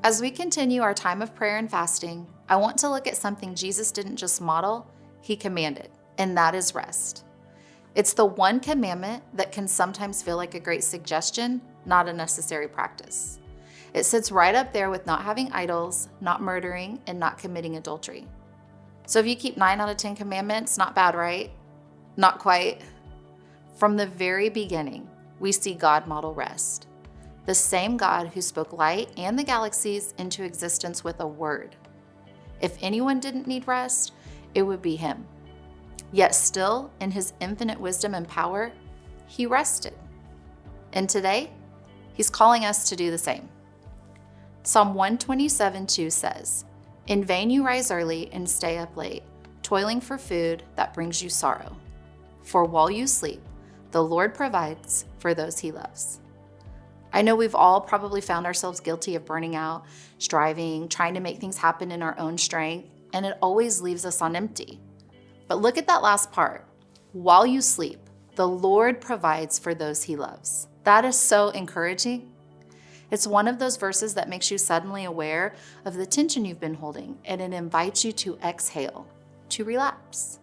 As we continue our time of prayer and fasting, I want to look at something Jesus didn't just model, he commanded, and that is rest. It's the one commandment that can sometimes feel like a great suggestion, not a necessary practice. It sits right up there with not having idols, not murdering, and not committing adultery. So if you keep 9 out of 10 commandments, not bad, right? Not quite. From the very beginning, we see God model rest. The same God who spoke light and the galaxies into existence with a word. If anyone didn't need rest, it would be him. Yet still, in his infinite wisdom and power, he rested. And today, he's calling us to do the same. Psalm 127:2 says, "In vain you rise early and stay up late, toiling for food that brings you sorrow. For while you sleep, the Lord provides for those he loves." I know we've all probably found ourselves guilty of burning out, striving, trying to make things happen in our own strength, and it always leaves us on empty. But look at that last part. While you sleep, the Lord provides for those he loves. That is so encouraging. It's one of those verses that makes you suddenly aware of the tension you've been holding, and it invites you to exhale, to relax.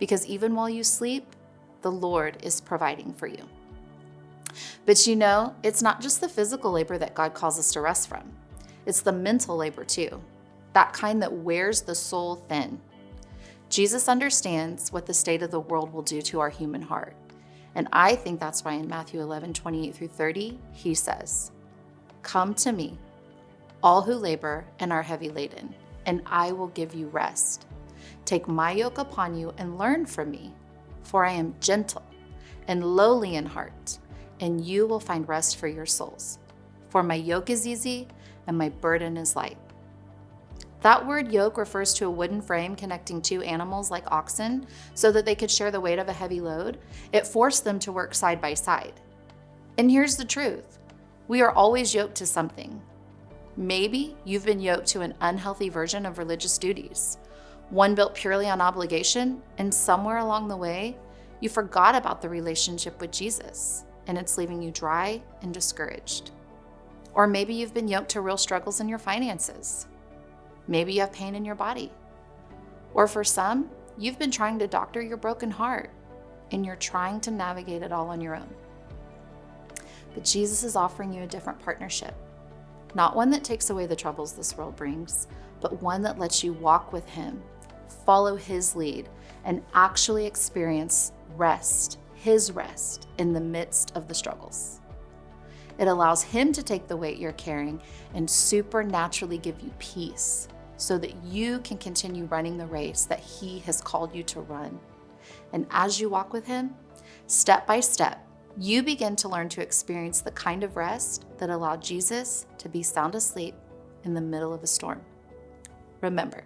Because even while you sleep, the Lord is providing for you. But you know, it's not just the physical labor that God calls us to rest from. It's the mental labor too, that kind that wears the soul thin. Jesus understands what the state of the world will do to our human heart. And I think that's why in Matthew 11:28-30, he says, "Come to me, all who labor and are heavy laden, and I will give you rest. Take my yoke upon you and learn from me, for I am gentle and lowly in heart, and you will find rest for your souls. For my yoke is easy and my burden is light." That word yoke refers to a wooden frame connecting two animals like oxen so that they could share the weight of a heavy load. It forced them to work side by side. And here's the truth. We are always yoked to something. Maybe you've been yoked to an unhealthy version of religious duties, one built purely on obligation, and somewhere along the way, you forgot about the relationship with Jesus, and it's leaving you dry and discouraged. Or maybe you've been yoked to real struggles in your finances. Maybe you have pain in your body. Or for some, you've been trying to doctor your broken heart, and you're trying to navigate it all on your own. But Jesus is offering you a different partnership. Not one that takes away the troubles this world brings, but one that lets you walk with him, follow his lead, and actually experience rest, his rest, in the midst of the struggles. It allows him to take the weight you're carrying and supernaturally give you peace so that you can continue running the race that he has called you to run. And as you walk with him, step by step, you begin to learn to experience the kind of rest that allowed Jesus to be sound asleep in the middle of a storm. Remember,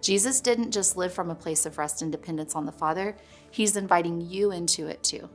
Jesus didn't just live from a place of rest and dependence on the Father. He's inviting you into it too.